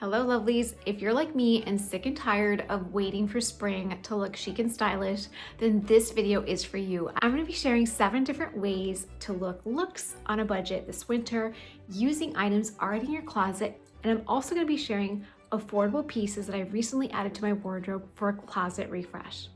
Hello lovelies, if you're like me and sick and tired of waiting for spring to look chic and stylish, then this video is for you. I'm going to be sharing 7 different ways to look looks on a budget this winter using items already in your closet, and I'm also going to be sharing affordable pieces that I've recently added to my wardrobe for a closet refresh.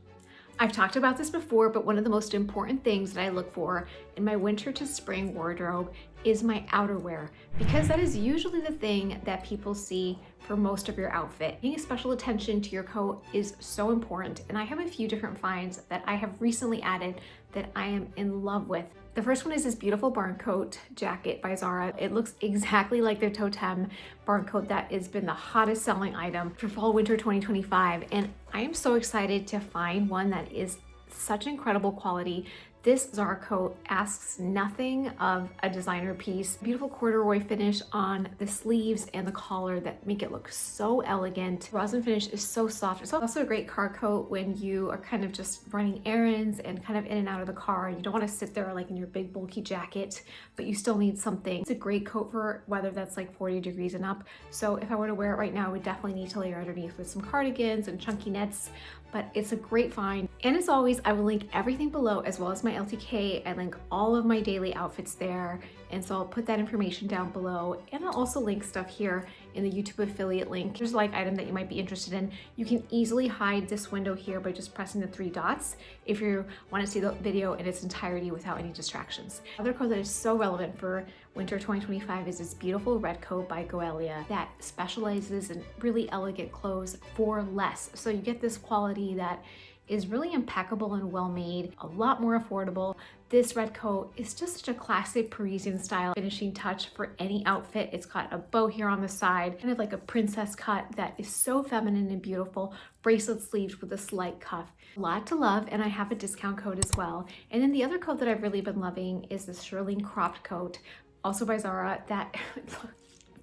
I've talked about this before, but one of the most important things that I look for in my winter to spring wardrobe is my outerwear, because that is usually the thing that people see for most of your outfit. Paying special attention to your coat is so important, and I have a few different finds that I have recently added that I am in love with. The first one is this beautiful barn coat jacket by Zara. It looks exactly like their Totem barn coat that has been the hottest selling item for fall winter 2025, and I am so excited to find one that is such incredible quality. This Zara coat asks nothing of a designer piece. Beautiful corduroy finish on the sleeves and the collar that make it look so elegant. The rosin finish is so soft. It's also a great car coat when you are kind of just running errands and kind of in and out of the car. You don't want to sit there like in your big bulky jacket, but you still need something. It's a great coat for weather that's like 40 degrees and up. So if I were to wear it right now, I would definitely need to layer underneath with some cardigans and chunky knits, but it's a great find. And as always, I will link everything below as well as my LTK. I link all of my daily outfits there. And so I'll put that information down below, and I'll also link stuff here in the YouTube affiliate link. There's a like item that you might be interested in. You can easily hide this window here by just pressing the 3 dots if you want to see the video in its entirety without any distractions. Another coat that is so relevant for winter 2025 is this beautiful red coat by Goelia that specializes in really elegant clothes for less. So you get this quality that is really impeccable and well made, a lot more affordable. This red coat is just such a classic Parisian style finishing touch for any outfit. It's got a bow here on the side, kind of like a princess cut that is so feminine and beautiful. Bracelet sleeves with a slight cuff. A lot to love, and I have a discount code as well. And then the other coat that I've really been loving is this Shirlene cropped coat, also by Zara, that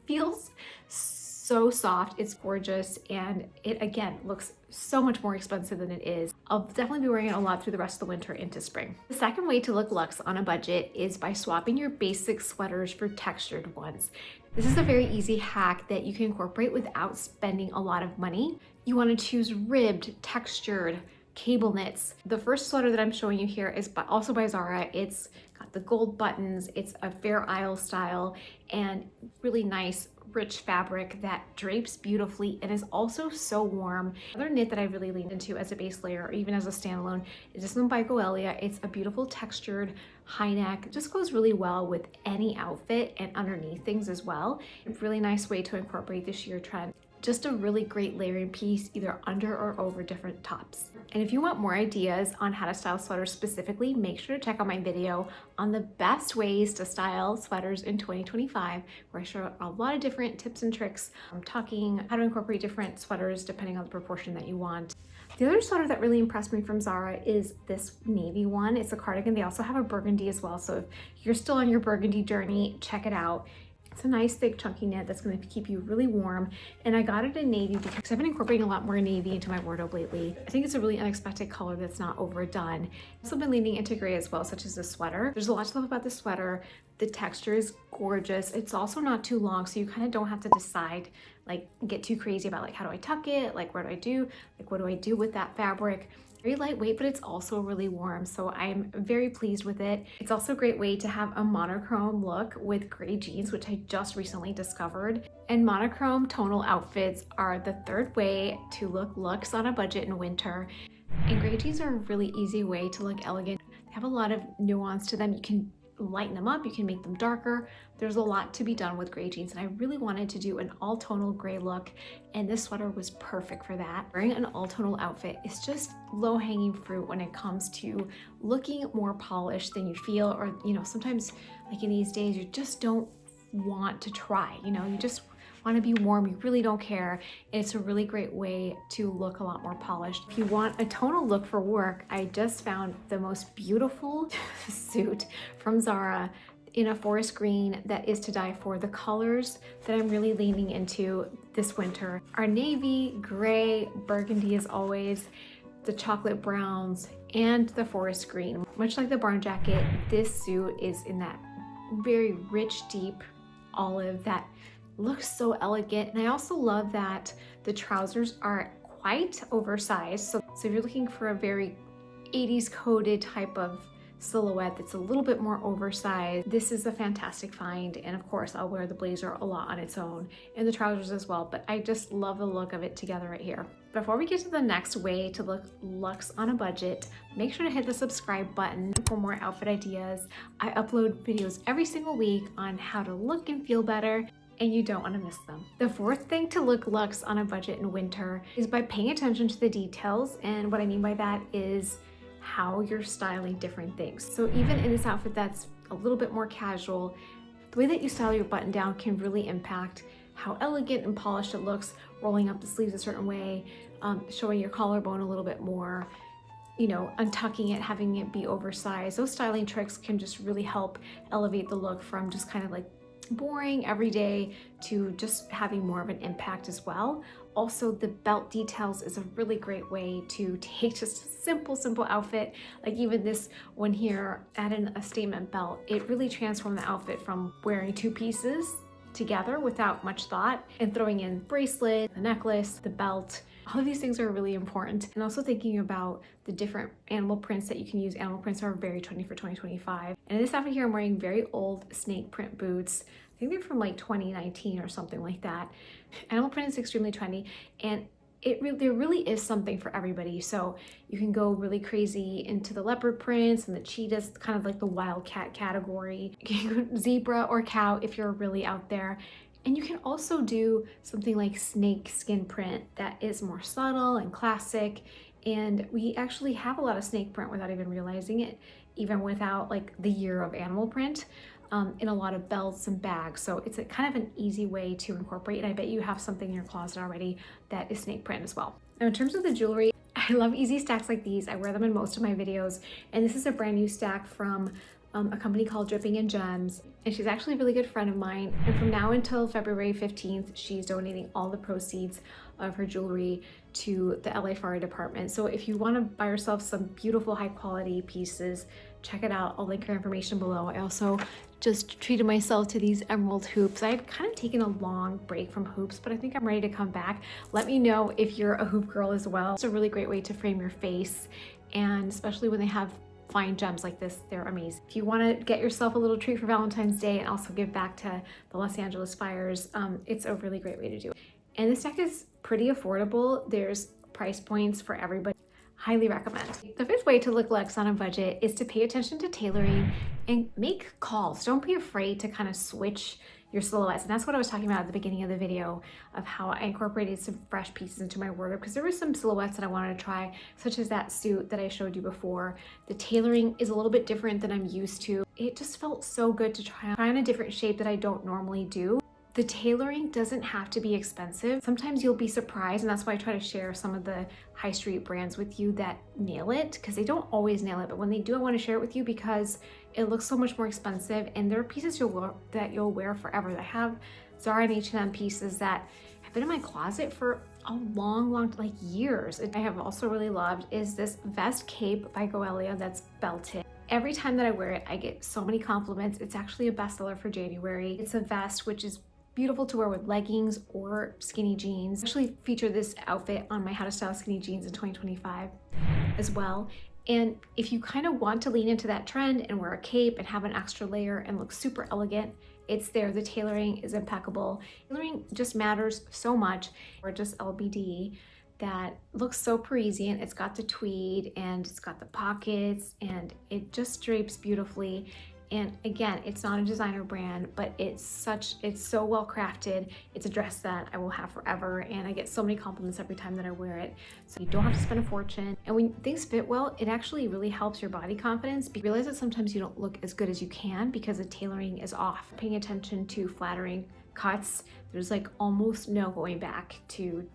feels so soft. It's gorgeous, and it again looks so much more expensive than it is. I'll definitely be wearing it a lot through the rest of the winter into spring. The second way to look luxe on a budget is by swapping your basic sweaters for textured ones. This is a very easy hack that you can incorporate without spending a lot of money. You want to choose ribbed, textured, cable knits. The first sweater that I'm showing you here is also by Zara. It's got the gold buttons, it's a Fair Isle style, and really nice rich fabric that drapes beautifully and is also so warm. Another knit that I really leaned into as a base layer or even as a standalone is this one by Goelia. It's a beautiful textured high neck. It just goes really well with any outfit and underneath things as well. A really nice way to incorporate the sheer trend. Just a really great layering piece either under or over different tops. And if you want more ideas on how to style sweaters specifically, make sure to check out my video on the best ways to style sweaters in 2025, where I show a lot of different tips and tricks. I'm talking how to incorporate different sweaters depending on the proportion that you want. The other sweater that really impressed me from Zara is this navy one. It's a cardigan. They also have a burgundy as well. So if you're still on your burgundy journey, check it out. It's a nice thick chunky knit that's going to keep you really warm, and I got it in navy because I've been incorporating a lot more navy into my wardrobe lately. I think it's a really unexpected color that's not overdone. I've also been leaning into gray as well, such as the sweater. There's a lot to love about the sweater. The texture is gorgeous. It's also not too long, so you kind of don't have to decide, like get too crazy about like how do I tuck it, like what do I do, like what do I do with that fabric. Very lightweight, but it's also really warm, so I'm very pleased with it. It's also a great way to have a monochrome look with gray jeans, which I just recently discovered. And monochrome tonal outfits are the third way to look luxe on a budget in winter. And gray jeans are a really easy way to look elegant. They have a lot of nuance to them. You can lighten them up, you can make them darker. There's a lot to be done with gray jeans, and I really wanted to do an all tonal gray look, and this sweater was perfect for that. Wearing an all tonal outfit is just low hanging fruit when it comes to looking more polished than you feel, or sometimes like in these days you just don't want to try, you just want to be warm, you really don't care. It's a really great way to look a lot more polished. If you want a tonal look for work, I just found the most beautiful suit from Zara in a forest green that is to die for. The colors that I'm really leaning into this winter are navy, gray, burgundy as always, the chocolate browns, and the forest green. Much like the barn jacket, this suit is in that very rich, deep olive that looks so elegant. And I also love that the trousers are quite oversized. So if you're looking for a very 80s coded type of silhouette that's a little bit more oversized, this is a fantastic find. And of course, I'll wear the blazer a lot on its own and the trousers as well, but I just love the look of it together right here. Before we get to the next way to look luxe on a budget, make sure to hit the subscribe button for more outfit ideas. I upload videos every single week on how to look and feel better, and you don't want to miss them. The fourth thing to look luxe on a budget in winter is by paying attention to the details. And what I mean by that is how you're styling different things. So even in this outfit that's a little bit more casual, the way that you style your button down can really impact how elegant and polished it looks, rolling up the sleeves a certain way, showing your collarbone a little bit more, you know, untucking it, having it be oversized. Those styling tricks can just really help elevate the look from just kind of like boring every day to just having more of an impact as well. Also, the belt details is a really great way to take just a simple outfit. Like even this one here, add in a statement belt. It really transformed the outfit from wearing two pieces together without much thought, and throwing in bracelet, the necklace, the belt. All of these things are really important. And also thinking about the different animal prints that you can use. Animal prints are very trendy for 2025. And in this outfit here, I'm wearing very old snake print boots. I think they're from like 2019 or something like that. Animal print is extremely trendy, and there really is something for everybody. So you can go really crazy into the leopard prints and the cheetahs, kind of like the wildcat category. You can go zebra or cow if you're really out there. And you can also do something like snake skin print that is more subtle and classic. And we actually have a lot of snake print without even realizing it, even without like the year of animal print, in a lot of belts and bags. So it's a kind of an easy way to incorporate. And I bet you have something in your closet already that is snake print as well. Now, in terms of the jewelry, I love easy stacks like these. I wear them in most of my videos. And this is a brand new stack from a company called Dripping in Gems. And she's actually a really good friend of mine. And from now until February 15th, she's donating all the proceeds of her jewelry to the LA Fire Department. So if you want to buy yourself some beautiful high quality pieces, check it out. I'll link her information below. I also just treated myself to these emerald hoops. I had kind of taken a long break from hoops, but I think I'm ready to come back. Let me know if you're a hoop girl as well. It's a really great way to frame your face, and especially when they have fine gems like this, they're amazing. If you want to get yourself a little treat for Valentine's Day and also give back to the Los Angeles fires, it's a really great way to do it. And this deck is pretty affordable. There's price points for everybody. Highly recommend. The fifth way to look luxe on a budget is to pay attention to tailoring and make calls. Don't be afraid to kind of switch your silhouettes. And that's what I was talking about at the beginning of the video, of how I incorporated some fresh pieces into my wardrobe, because there were some silhouettes that I wanted to try, such as that suit that I showed you before. The tailoring is a little bit different than I'm used to. It just felt so good to try on a different shape that I don't normally do. The tailoring doesn't have to be expensive. Sometimes you'll be surprised, and that's why I try to share some of the high street brands with you that nail it, because they don't always nail it, but when they do, I want to share it with you because it looks so much more expensive, and there are pieces that you'll wear forever. I have Zara and H&M pieces that have been in my closet for a long, like years. I have also really loved is this vest cape by Goelia that's belted. Every time that I wear it, I get so many compliments. It's actually a bestseller for January. It's a vest which is beautiful to wear with leggings or skinny jeans. I actually featured this outfit on my How to Style Skinny Jeans in 2025 as well. And if you kind of want to lean into that trend and wear a cape and have an extra layer and look super elegant, it's there. The tailoring is impeccable. Tailoring just matters so much, or just LBD, that looks so Parisian. It's got the tweed and it's got the pockets and it just drapes beautifully. And again, it's not a designer brand, but it's so well crafted. It's a dress that I will have forever, and I get so many compliments every time that I wear it. So you don't have to spend a fortune. And when things fit well, it actually really helps your body confidence. You realize that sometimes you don't look as good as you can because the tailoring is off. Paying attention to flattering cuts, there's like almost no going back to,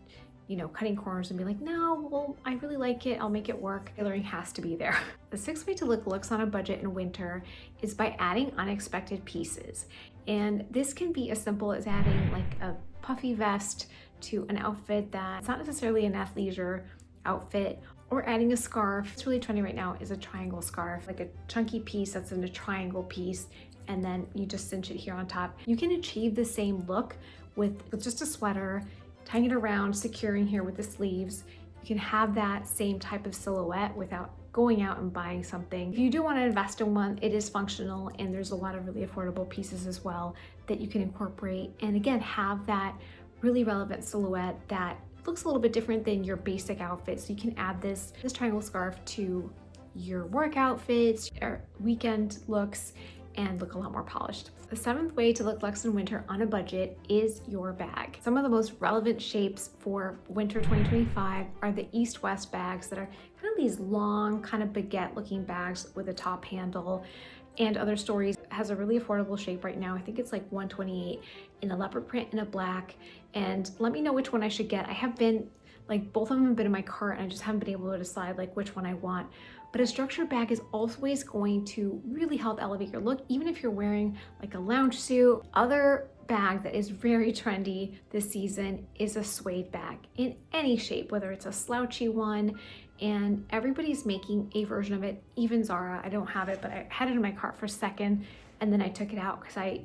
you know, cutting corners and be like, no, well, I really like it, I'll make it work. Tailoring has to be there. The sixth way to look luxe on a budget in winter is by adding unexpected pieces. And this can be as simple as adding like a puffy vest to an outfit that's not necessarily an athleisure outfit, or adding a scarf. It's really trendy right now is a triangle scarf, like a chunky piece that's in a triangle piece, and then you just cinch it here on top. You can achieve the same look with just a sweater, tying it around, securing here with the sleeves. You can have that same type of silhouette without going out and buying something. If you do want to invest in one, it is functional, and there's a lot of really affordable pieces as well that you can incorporate. And again, have that really relevant silhouette that looks a little bit different than your basic outfit. So you can add this triangle scarf to your work outfits or weekend looks and look a lot more polished. The 7th way to look luxe in winter on a budget is your bag. Some of the most relevant shapes for winter 2025 are the east-west bags that are kind of these long, kind of baguette looking bags with a top handle. And Other Stories has a really affordable shape right now. I think it's like $128 in a leopard print and a black. And let me know which one I should get. I have been, like, both of them have been in my cart and I just haven't been able to decide like which one I want. But a structured bag is always going to really help elevate your look, even if you're wearing like a lounge suit. Other bag that is very trendy this season is a suede bag in any shape, whether it's a slouchy one, and everybody's making a version of it. Even Zara, I don't have it, but I had it in my cart for a second and then I took it out because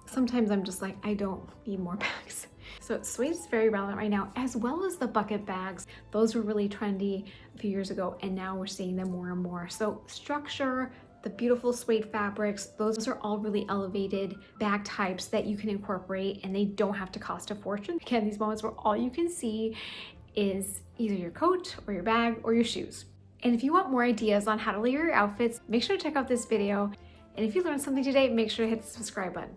sometimes I'm just like, I don't need more bags. So suede is very relevant right now, as well as the bucket bags. Those were really trendy a few years ago, and now we're seeing them more and more. So structure, the beautiful suede fabrics, those are all really elevated bag types that you can incorporate, and they don't have to cost a fortune. Again, these moments where all you can see is either your coat or your bag or your shoes. And if you want more ideas on how to layer your outfits, make sure to check out this video. And if you learned something today, make sure to hit the subscribe button.